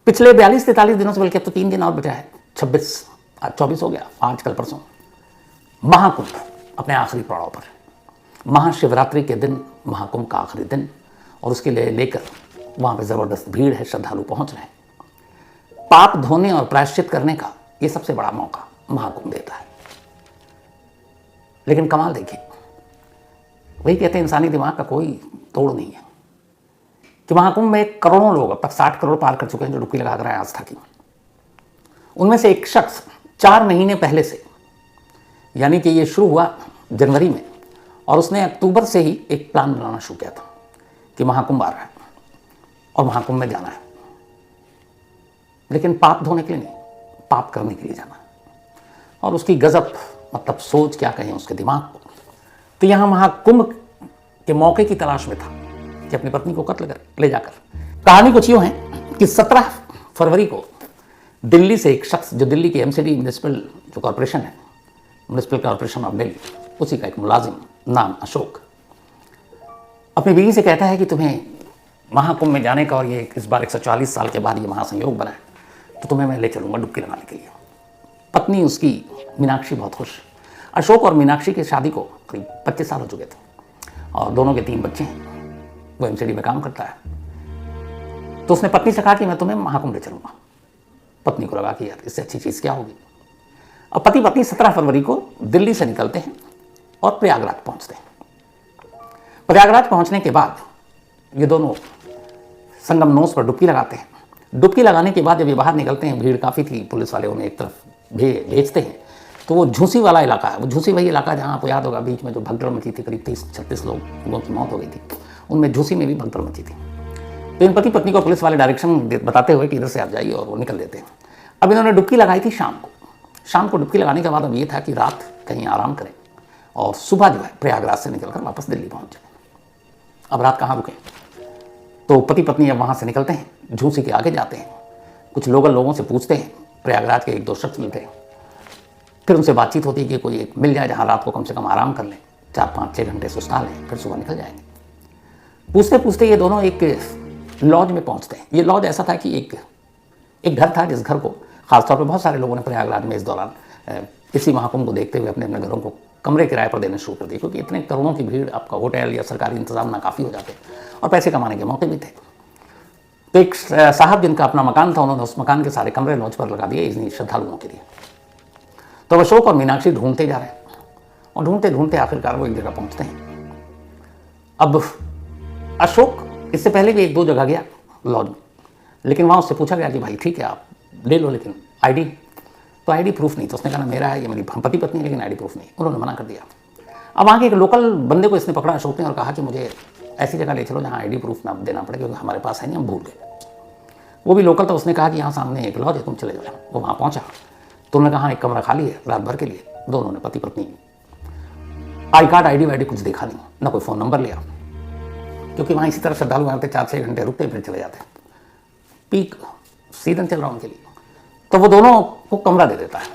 पिछले 42-43 दिनों से, बल्कि अब तो 3 दिन और बचा है, 26 आज 24 हो गया, आज कल परसों महाकुंभ अपने आखिरी पड़ाव पर। महाशिवरात्रि के दिन महाकुंभ का आखिरी दिन, और उसके लिए लेकर वहां पे जबरदस्त भीड़ है, श्रद्धालु पहुंच रहे हैं। पाप धोने और प्रायश्चित करने का ये सबसे बड़ा मौका महाकुंभ देता है। लेकिन कमाल देखिए, वही कहते हैं इंसानी दिमाग का कोई तोड़ नहीं है कि महाकुंभ में करोड़ों लोग, अब तक 60 करोड़ पार कर चुके हैं जो डुबकी लगा कर आए आस्था की। उनमें से एक शख्स 4 महीने पहले से, यानी कि ये शुरू हुआ जनवरी में, और उसने अक्टूबर से ही एक प्लान बनाना शुरू किया था कि महाकुंभ आ रहा है और महाकुंभ में जाना है, लेकिन पाप धोने के लिए नहीं, पाप करने के लिए जाना। और उसकी गजब मतलब सोच, क्या कहें उसके दिमाग को। तो यहाँ महाकुंभ के मौके की तलाश में था कि अपनी पत्नी को कत्ल कर ले जाकर। कहानी कुछ यूँ है कि 17 फरवरी को दिल्ली से एक शख्स, जो दिल्ली की MCD म्यूनिसिपल जो कॉरपोरेशन है, म्यूनिसिपल कॉरपोरेशन ऑफ दिल्ली, उसी का एक मुलाजिम नाम अशोक, अपनी बीवी से कहता है कि तुम्हें महाकुंभ में जाने का, और ये इस बार 140 साल के बाद ये महासंयोग बना है, तो तुम्हें मैं ले चलूँगा डुबकी लगाने के लिए। पत्नी उसकी मीनाक्षी बहुत खुश। अशोक और मीनाक्षी की शादी को करीब 25 साल हो चुके थे और दोनों के 3 बच्चे हैं। वो MCD में काम करता है। तो उसने पत्नी से कहा कि मैं तुम्हें महाकुंभ ले चलूँगा। पत्नी को लगा कि यार इससे अच्छी चीज़ क्या होगी। अब पति पत्नी 17 फरवरी को दिल्ली से निकलते हैं और प्रयागराज पहुँचते हैं। प्रयागराज पहुँचने के बाद ये दोनों संगम नोस पर डुबकी लगाते हैं। डुबकी लगाने के बाद जब ये बाहर निकलते हैं, भीड़ काफ़ी थी, पुलिस वाले उन्हें एक तरफ भेजते हैं। तो वो झूसी वाला इलाका है, वो झूसी वही इलाका जहाँ आपको याद होगा बीच में जो भगदड़ मची थी, करीब 30-36 लोगों की मौत हो गई थी, उनमें झूसी में भी भगदड़ मची थी। तो इन पति पत्नी को पुलिस वाले डायरेक्शन बताते हुए कि इधर से आप जाइए, और वो निकल देते हैं। अब इन्होंने डुबकी लगाई थी शाम को डुबकी लगाने के बाद अब ये था कि रात कहीं आराम करें और सुबह जो है प्रयागराज से निकलकर वापस दिल्ली पहुँच जाए। अब रात कहाँ रुके, तो पति पत्नी अब वहाँ से निकलते हैं, झूसी के आगे जाते हैं, कुछ लोकल लोगों से पूछते हैं, प्रयागराज के 1-2 शख्स मिलते हैं, फिर उनसे बातचीत होती है कि कोई एक मिल जाए जहाँ रात को कम से कम आराम कर लें, 4-5-6 घंटे सुस्ता लें, फिर सुबह निकल जाएंगे। पूछते पूछते ये दोनों एक लॉज में पहुँचते हैं। ये लॉज ऐसा था कि एक घर था, जिस घर को खासतौर पर बहुत सारे लोगों ने प्रयागराज में इस दौरान इसी महाकुंभ को देखते हुए अपने अपने घरों को कमरे किराए पर देने शुरू कर दिए, क्योंकि इतने करोड़ों की भीड़, आपका होटल या सरकारी इंतजाम नाकाफ़ी हो जाते और पैसे कमाने के मौके भी थे। तो एक साहब जिनका अपना मकान था, उन्होंने उस मकान के सारे कमरे लॉज पर लगा दिए इन्हीं श्रद्धालुओं के लिए। तो अशोक और मीनाक्षी ढूंढते जा रहे हैं और ढूंढते ढूंढते आखिरकार वो एक जगह पहुंचते हैं। अब अशोक इससे पहले भी 1-2 जगह गया लॉज में, लेकिन वहाँ उससे पूछा गया कि भाई ठीक है आप ले लो, लेकिन आईडी, तो आईडी प्रूफ नहीं। तो उसने कहा मेरा है, ये मेरी पति पत्नी, लेकिन आईडी प्रूफ नहीं। उन्होंने मना कर दिया। अब वहाँ के एक लोकल बंदे को इसने पकड़ा अशोक ने और कहा कि मुझे ऐसी जगह ले चलो जहाँ आईडी प्रूफ ना देना पड़े, क्योंकि हमारे पास है नहीं, हम भूल गए। वो भी लोकल था, उसने कहा कि यहाँ सामने एक लॉज है, तुम चले जाओ। वो वहाँ पहुँचा तो उन्होंने कहा एक कमरा खाली है रात भर के लिए। दोनों ने पति पत्नी आई कार्ड आईडी वाईडी कुछ देखा नहीं, ना कोई फ़ोन नंबर लिया, क्योंकि वहाँ इसी तरह श्रद्धालु आते 4-6 घंटे रुकते फिर चले जाते, पीक सीजन चल रहा उनके लिए। तो वो दोनों को कमरा दे देता है,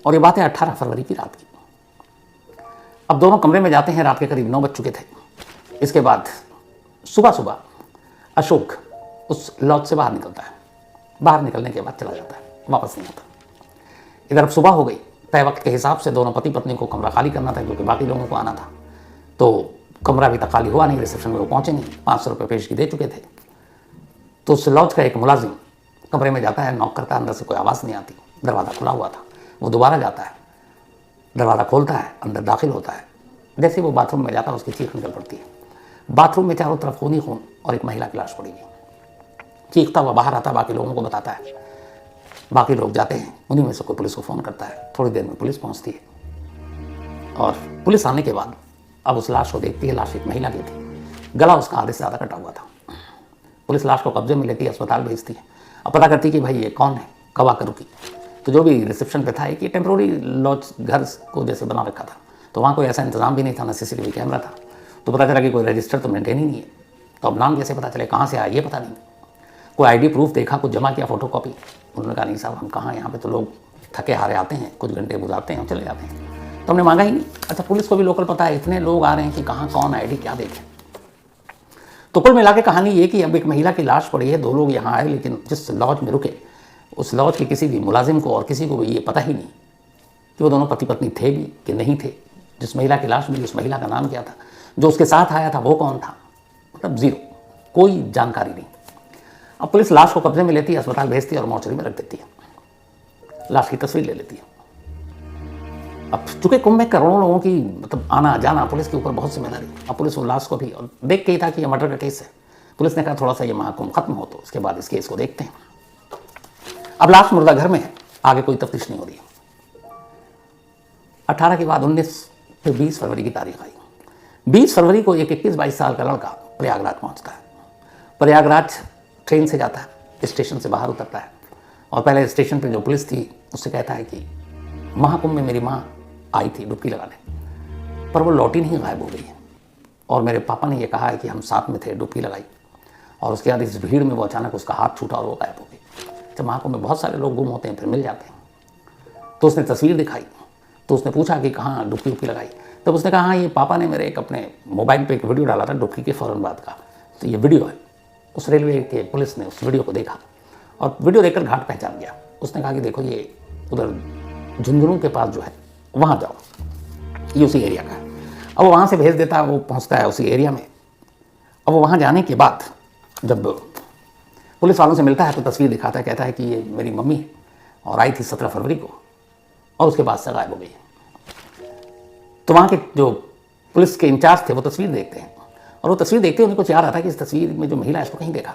और ये बात है 18 फरवरी की रात की। अब दोनों कमरे में जाते हैं, रात के करीब 9 बज चुके थे। इसके बाद सुबह अशोक उस लॉज से बाहर निकलता है। बाहर निकलने के बाद चला जाता है, वापस नहीं आता। इधर अब सुबह हो गई, तय वक्त के हिसाब से दोनों पति पत्नी को कमरा खाली करना था, क्योंकि बाकी लोगों को आना था। तो कमरा अभी तक खाली हुआ नहीं, रिसेप्शन में वो पहुँचे नहीं, 500 रुपये पेशगी दे चुके थे। तो उस लॉज का एक मुलाजिम कमरे में जाता है, नॉक करता है, अंदर से कोई आवाज़ नहीं आती, दरवाज़ा खुला हुआ था। वो दोबारा जाता है, दरवाज़ा खोलता है, अंदर दाखिल होता है। जैसे वो बाथरूम में जाता है, उसकी चीख निकल पड़ती है। बाथरूम में चारों तरफ खून ही खून और एक महिला की लाश पड़ी हुई। चीखता हुआ बाहर आता है, बाकी लोगों को बताता है। बाकी लोग जाते हैं, उन्हीं में से कोई पुलिस को फ़ोन करता है। थोड़ी देर में पुलिस पहुंचती है, और पुलिस आने के बाद अब उस लाश को देखती है। लाश एक महिला की थी, गला उसका आधे से ज़्यादा कटा हुआ था। पुलिस लाश को कब्जे में लेती है, अस्पताल भेजती है। अब पता करती है कि भाई ये कौन है, कब आकर रुकी। तो जो भी रिसेप्शन पे था, कि टेम्प्रोरी लॉज घर को जैसे बना रखा था, तो वहाँ कोई ऐसा इंतजाम भी नहीं था, ना CCTV कैमरा था। तो पता चला कि कोई रजिस्टर तो मेंटेन ही नहीं है। तो अब नाम कैसे पता चले, कहाँ से आया ये पता नहीं। कोई आईडी प्रूफ देखा, कुछ जमा किया फोटो कॉपी। उन्होंने कहा नहीं साहब, हम कहाँ, यहाँ पे तो लोग थके हारे आते हैं, कुछ घंटे गुजारते हैं और चले जाते हैं। तो हमने मांगा ही नहीं। अच्छा, पुलिस को भी लोकल पता है, इतने लोग आ रहे हैं कि कहाँ कौन आईडी क्या देखें। तो कुल मिला के कहानी ये कि अब एक महिला की लाश पड़ी है, 2 लोग यहाँ आए, लेकिन जिस लॉज में रुके उस लॉज के किसी भी मुलाजिम को और किसी को भी ये पता ही नहीं कि वो दोनों पति पत्नी थे भी कि नहीं थे। जिस महिला की लाश मिली उस महिला का नाम क्या था, जो उसके साथ आया था वो कौन था, मतलब जीरो, कोई जानकारी नहीं। अब पुलिस लाश को कब्जे में लेती है, अस्पताल भेजती है और मोर्चरी में रख देती है, लाश की तस्वीर ले लेती है। अब चूंकि कुंभ में करोड़ों लोगों की मतलब आना जाना, पुलिस के ऊपर बहुत जिम्मेदारी। अब पुलिस वो लाश को भी देख के ही था कि ये मर्डर का केस है, पुलिस ने कहा थोड़ा सा ये महाकुंभ खत्म हो तो उसके बाद इस केस को देखते हैं। अब लाश मुर्दा घर में है, आगे कोई तफ्तीश नहीं हो रही है। 18 के बाद 19 फिर 20 फरवरी की तारीख आई। 20 फरवरी को एक 21-22 साल का लड़का प्रयागराज पहुंचता है। प्रयागराज ट्रेन से जाता है, स्टेशन से बाहर उतरता है और पहले स्टेशन पर जो पुलिस थी उससे कहता है कि महाकुंभ में मेरी माँ आई थी डुबकी लगाने, पर वो लौटी नहीं, गायब हो गई है। और मेरे पापा ने ये कहा है कि हम साथ में थे, डुबकी लगाई, और उसके बाद इस भीड़ में वो अचानक उसका हाथ छूटा और वो गायब हो गई। जब महाकुंभ में बहुत सारे लोग गुम होते हैं फिर मिल जाते हैं। तो उसने तस्वीर दिखाई, तो उसने पूछा कि कहाँ डुबकी उबकी लगाई। तब उसने कहा हाँ, ये पापा ने मेरे एक अपने मोबाइल पे एक वीडियो डाला था डुबकी के फ़ौरन बाद का, तो ये वीडियो है। उस रेलवे के पुलिस ने उस वीडियो को देखा और वीडियो देखकर घाट पहचान गया। उसने कहा कि देखो ये उधर झुंझुनू के पास जो है वहाँ जाओ, ये उसी एरिया का है। अब वो वहाँ से भेज देता है, वो पहुँचता है उसी एरिया में। अब वो वहाँ जाने के बाद जब पुलिस वालों से मिलता है तो तस्वीर दिखाता है, कहता है कि ये मेरी मम्मी है और आई थी 17 फरवरी को और उसके बाद से गायब हो गई। तो वहाँ के जो पुलिस के इंचार्ज थे वो तस्वीर देखते हैं और वो तस्वीर देखते ही उनको याद आता है कि इस तस्वीर में जो महिला है इसको कहीं देखा।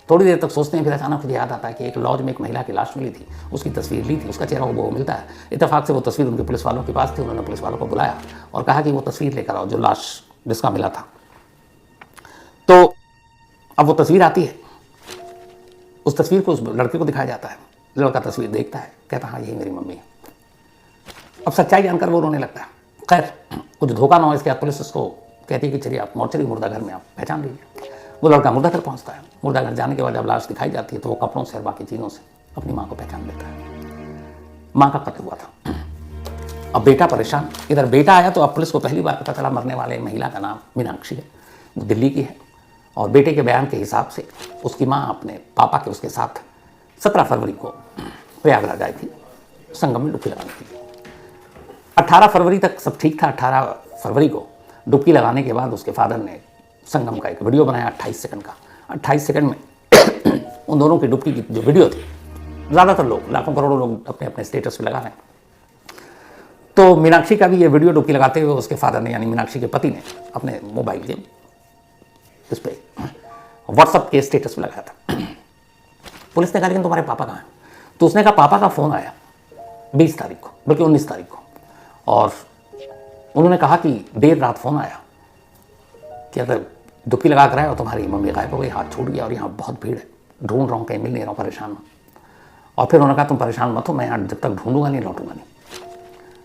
थोड़ी देर तक सोचते हैं, फिर अचानक मुझे याद आता है कि एक लॉज में एक महिला की लाश मिली थी, उसकी तस्वीर ली थी, उसका चेहरा वो मिलता है। इत्तेफाक से वो तस्वीर उनके पुलिस वालों के पास थी, उन्होंने पुलिस वालों को बुलाया और कहा कि वो तस्वीर लेकर आओ जो लाश जिसका मिला था। तो अब वो तस्वीर आती है, उस तस्वीर को उस लड़के को दिखाया जाता है। लड़का तस्वीर देखता है, कहता हाँ यही मेरी मम्मी है। अब सच्चाई जानकर वो रोने लगता है। खैर कुछ धोखा ना हो इसके बाद पुलिस उसको कहती है कि चलिए आप मोर्चरी मुर्दा घर में आप पहचान लीजिए। वो लड़का मुर्दा घर पहुंचता है। मुर्दा घर जाने के बाद जब लाश दिखाई जाती है तो वो कपड़ों से और बाकी चीज़ों से अपनी माँ को पहचान लेता है। माँ का कत्ल हुआ था। अब बेटा परेशान, इधर बेटा आया तो अब पुलिस को पहली बार पता चला मरने वाले महिला का नाम मीनाक्षी है, वो दिल्ली की है। और बेटे के बयान के हिसाब से उसकी माँ अपने पापा के उसके साथ 17 फरवरी को प्रयागराज आई थी संगम में डुबकी लगाने के लिए। 18 फरवरी तक सब ठीक था। 18 फरवरी को डुबकी लगाने के बाद उसके फादर ने संगम का एक वीडियो बनाया 28 सेकंड का। 28 सेकंड में उन दोनों की डुबकी की जो वीडियो थी, ज़्यादातर लोग, लाखों करोड़ों लोग अपने अपने स्टेटस पे लगा रहे हैं। तो मीनाक्षी का भी ये वीडियो डुबकी लगाते हुए उसके फादर ने यानी मीनाक्षी के पति ने अपने मोबाइल के इस पर व्हाट्सअप के स्टेटस पे लगाया था। पुलिस ने कहा लेकिन तुम्हारे पापा कहाँ हैं? तो उसने कहा पापा का फ़ोन आया 20 तारीख को, बल्कि 19 तारीख को, और उन्होंने कहा कि देर रात फ़ोन आया कि अगर डुबकी लगा कर आए और तुम्हारी मम्मी गायब हो गई, हाथ छूट गया और यहाँ बहुत भीड़ है, ढूंढ रहा हूँ कहीं मिल नहीं रहा हूँ, परेशान हूँ। और फिर उन्होंने कहा तुम परेशान मत हो, मैं यहाँ जब तक ढूंढूंगा नहीं लौटूंगा नहीं।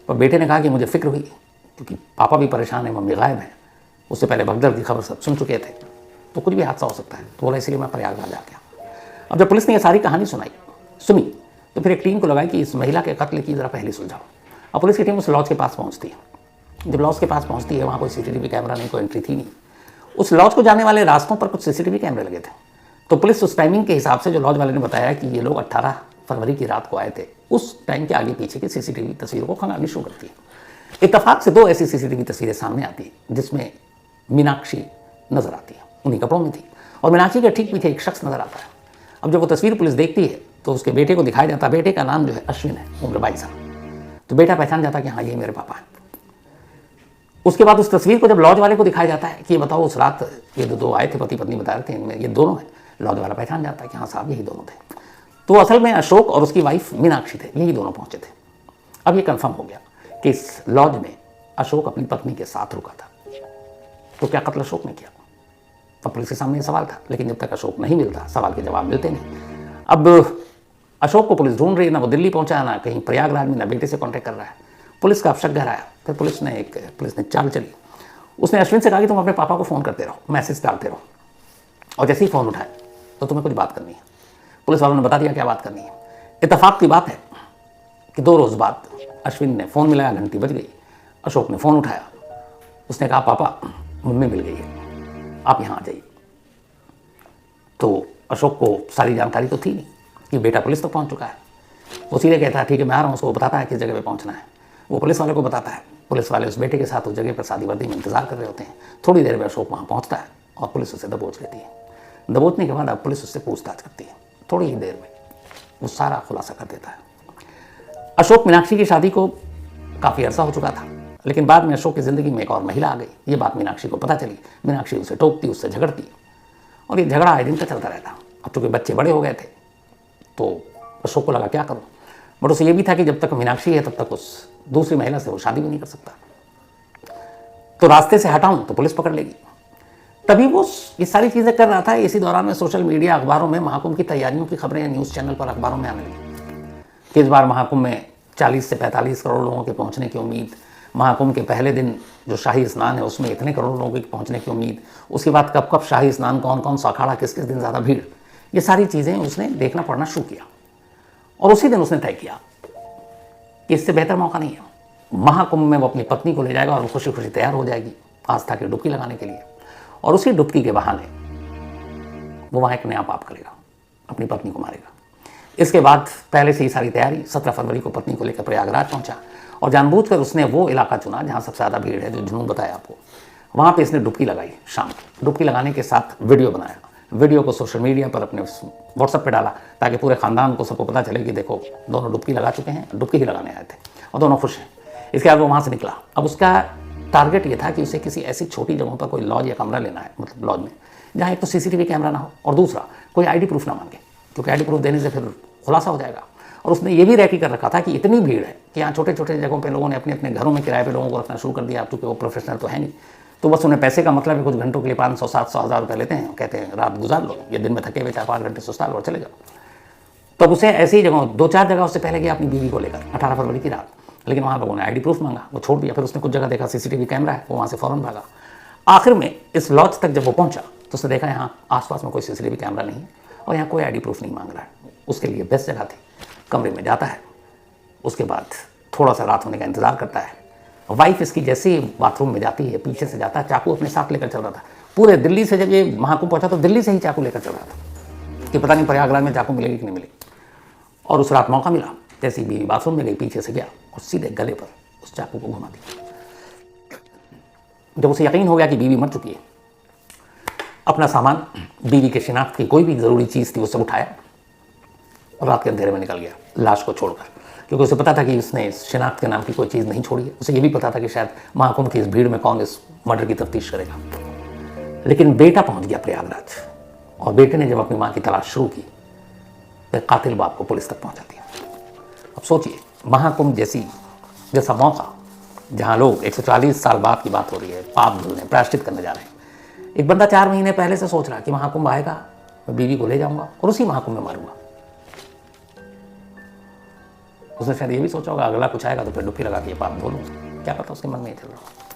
पर बेटे ने कहा कि मुझे फिक्र हुई क्योंकि पापा भी परेशान है, मम्मी गायब है, उससे पहले भगदड़ की खबर सब सुन चुके थे, तो कुछ भी हादसा हो सकता है। तो बोला इसलिए मैं प्रयागराज आ गया। अब जब पुलिस ने ये सारी कहानी सुनी तो फिर एक टीम को लगाई कि इस महिला के कत्ल की ज़रा पहले सुलझाओ। अब पुलिस की टीम उस लॉज के पास पहुँचती है। जब लॉज के पास पहुँचती है वहाँ कोई CCTV कैमरा नहीं, कोई एंट्री थी नहीं। उस लॉज को जाने वाले रास्तों पर कुछ CCTV कैमरे लगे थे। तो पुलिस उस टाइमिंग के हिसाब से जो लॉज वाले ने बताया कि ये लोग 18 फरवरी की रात को आए थे, उस टाइम के आगे पीछे की CCTV तस्वीरों को खंगालनी शुरू करती है। इत्तेफाक से 2 ऐसी CCTV तस्वीरें सामने आती है जिसमें मीनाक्षी नजर आती है, उन्हीं कपड़ों में थी, और मीनाक्षी के ठीक पीछे एक शख्स नजर आता है। अब जब वो तस्वीर पुलिस देखती है तो उसके बेटे को दिखाया जाता है। बेटे का नाम जो है अश्विन है, उम्र 22 साल। तो बेटा पहचान जाता है कि हाँ ये मेरे पापा हैं। उसके बाद उस तस्वीर को जब लॉज वाले को दिखाया जाता है कि ये बताओ उस रात ये दो आए थे, पति पत्नी बता रहे थे, इनमें ये दोनों हैं। लॉज वाला पहचान जाता है कि हाँ साहब यही दोनों थे। तो असल में अशोक और उसकी वाइफ मीनाक्षी थे, यही दोनों पहुंचे थे। अब ये कंफर्म हो गया कि इस लॉज में अशोक अपनी पत्नी के साथ रुका था। तो क्या कत्ल अशोक ने किया? तब पुलिस के सामने सवाल था, लेकिन जब तक अशोक नहीं मिलता सवाल के जवाब मिलते नहीं। अब अशोक को पुलिस ढूंढ रही है, ना वो दिल्ली पहुंचा, ना कहीं प्रयागराज में, ना बेटे से कांटेक्ट कर रहा है। पुलिस का अब शक गहराया। फिर पुलिस ने चाल चली। उसने अश्विन से कहा कि तुम अपने पापा को फ़ोन करते रहो, मैसेज डालते रहो, और जैसे ही फ़ोन उठाए तो तुम्हें कुछ बात करनी है। पुलिस वालों ने बता दिया क्या बात करनी है। इत्तेफाक की बात है कि 2 रोज़ बाद अश्विन ने फ़ोन मिलाया, घंटी बज गई, अशोक ने फ़ोन उठाया। उसने कहा पापा मम्मी मिल गई है, आप यहाँ आ जाइए। तो अशोक को सारी जानकारी तो थी नहीं कि बेटा पुलिस तक पहुंच चुका है। वो सीधे कहता है ठीक है मैं आ रहा हूँ, उसको बताता है किस जगह पे पहुंचना है। वो पुलिस वाले को बताता है, पुलिस वाले उस बेटे के साथ उस जगह पर शादी वर्दी में इंतजार कर रहे होते हैं। थोड़ी देर में अशोक वहाँ पहुँचता है और पुलिस उसे दबोच लेती है। दबोचने के बाद अब पुलिस उससे पूछताछ करती है। थोड़ी ही देर में वो सारा खुलासा कर देता है। अशोक मीनाक्षी की शादी को काफ़ी अरसा हो चुका था, लेकिन बाद में अशोक की ज़िंदगी में एक और महिला आ गई। ये बात मीनाक्षी को पता चली। मीनाक्षी उसे टोकती, उससे झगड़ती और ये झगड़ा आए दिन का चलता रहता। अब चूँकि बच्चे बड़े हो गए थे तो अशोक को लगा क्या करूँ, बट उसे ये भी था कि जब तक मीनाक्षी है तब तक उस दूसरी महिला से वो शादी भी नहीं कर सकता। तो रास्ते से हटाऊँ तो पुलिस पकड़ लेगी। तभी वो ये सारी चीज़ें कर रहा था। इसी दौरान में सोशल मीडिया, अखबारों में महाकुंभ की तैयारियों की खबरें न्यूज़ चैनल पर, अखबारों में आने लगी कि इस बार महाकुंभ में 40 से 45 करोड़ लोगों के पहुंचने की उम्मीद। महाकुंभ के पहले दिन जो शाही स्नान है उसमें इतने करोड़ लोगों के पहुंचने की उम्मीद। उसके बाद कब कब शाही स्नान, कौन कौन सा अखाड़ा, किस किस दिन ज़्यादा भीड़, ये सारी चीज़ें उसने देखना पढ़ना शुरू किया। और उसी दिन उसने तय किया कि इससे बेहतर मौका नहीं है। महाकुंभ में वो अपनी पत्नी को ले जाएगा और वो खुशी खुशी तैयार हो जाएगी आस्था की डुबकी लगाने के लिए। और उसी डुबकी के बहाने वो वहाँ एक नया पाप करेगा, अपनी पत्नी को मारेगा। इसके बाद पहले से ही सारी तैयारी, 17 फरवरी को पत्नी को लेकर प्रयागराज पहुंचा और जानबूझकर उसने वो इलाका चुना जहाँ सबसे ज़्यादा भीड़ है, जो जुनून बताया आपको। वहाँ पे इसने डुबकी लगाई शाम को। डुबकी लगाने के साथ वीडियो बनाया। वीडियो को सोशल मीडिया पर अपने व्हाट्सएप पे डाला ताकि पूरे ख़ानदान को, सबको पता चले कि देखो दोनों डुबकी लगा चुके हैं, डुबकी ही लगाने आए थे और दोनों खुश हैं। इसके बाद वो वहाँ से निकला। अब उसका टारगेट ये था कि उसे किसी ऐसी छोटी जगहों पर कोई लॉज या कमरा लेना है, मतलब लॉज में जहाँ एक तो सीसीटीवी कैमरा ना हो और दूसरा कोई आईडी प्रूफ ना मांगे, क्योंकि आईडी प्रूफ देने से फिर खुलासा हो जाएगा। और उसने ये भी रेकी कर रखा था कि इतनी भीड़ है कि यहाँ छोटे छोटे जगहों पे लोगों ने अपने अपने घरों में किराए पे लोगों को रखना शुरू कर दिया। क्योंकि वो प्रोफेशनल तो है नहीं, तो बस उन्हें पैसे का मतलब है, कुछ घंटों के लिए 500, 700, 1000 रुपये लेते हैं, कहते हैं रात गुजार लो, ये दिन में थके हुए 4-5 घंटे सुस्ता लो और चले जाओ। तब उसे ऐसी ही जगह 2-4 जगह उससे पहले गया अपनी बीवी को लेकर 18 फरवरी की रात, लेकिन वहाँ लोगों ने आईडी प्रूफ मांगा, वो छोड़ दिया। फिर उसने कुछ जगह देखा सीसीटीवी कैमरा है, वो वहाँ से फ़ौरन भागा। आखिर में इस लॉज तक जब वो पहुँचा तो उसने देखा यहाँ आसपास में कोई सीसीटीवी कैमरा नहीं है और यहाँ कोई आईडी प्रूफ नहीं मांग रहा है। उसके लिए बेस्ट जगह थी। कमरे में जाता है, उसके बाद थोड़ा सा रात होने का इंतज़ार करता है। वाइफ इसकी जैसे ही बाथरूम में जाती है, पीछे से जाता है, चाकू अपने साथ लेकर चल रहा था। पूरे दिल्ली से जब ये महाकुंभ पहुँचा तो दिल्ली से ही चाकू लेकर चल रहा था कि पता नहीं प्रयागराज में चाकू मिलेगी कि नहीं मिलेगी। और उस रात मौका मिला, जैसे बीवी बाथरूम में गई, पीछे से गया और सीधे गले पर उस चाकू को घुमा दिया। जब उसे यकीन हो गया कि बीवी मर चुकी है, अपना सामान, बीवी के शिनाख्त की कोई भी ज़रूरी चीज़ थी, उससे उठाया और रात के अंधेरे में निकल गया लाश को छोड़कर, क्योंकि उसे पता था कि उसने शिनाख्त के नाम की कोई चीज़ नहीं छोड़ी है। उसे ये भी पता था कि शायद महाकुंभ की इस भीड़ में कौन इस मर्डर की तफ्तीश करेगा। लेकिन बेटा पहुंच गया प्रयागराज और बेटे ने जब अपनी माँ की तलाश शुरू की तो कातिल बाप को पुलिस तक पहुंचा दिया। अब सोचिए, महाकुंभ जैसा मौका जहाँ लोग 140 साल बाद की बात हो रही है, पाप धुलने, प्रायश्चित करने जा रहे हैं, एक बंदा 4 महीने पहले से सोच रहा कि महाकुंभ आएगा, मैं बीवी को ले जाऊंगा और उसी महाकुंभ में मारूंगा। उसने शायद ये भी सोचा होगा अगला कुछ आएगा तो फिर डुबकी लगा के ये पाप धो लूँ, क्या पता उसके मन में ये चल रहा हो।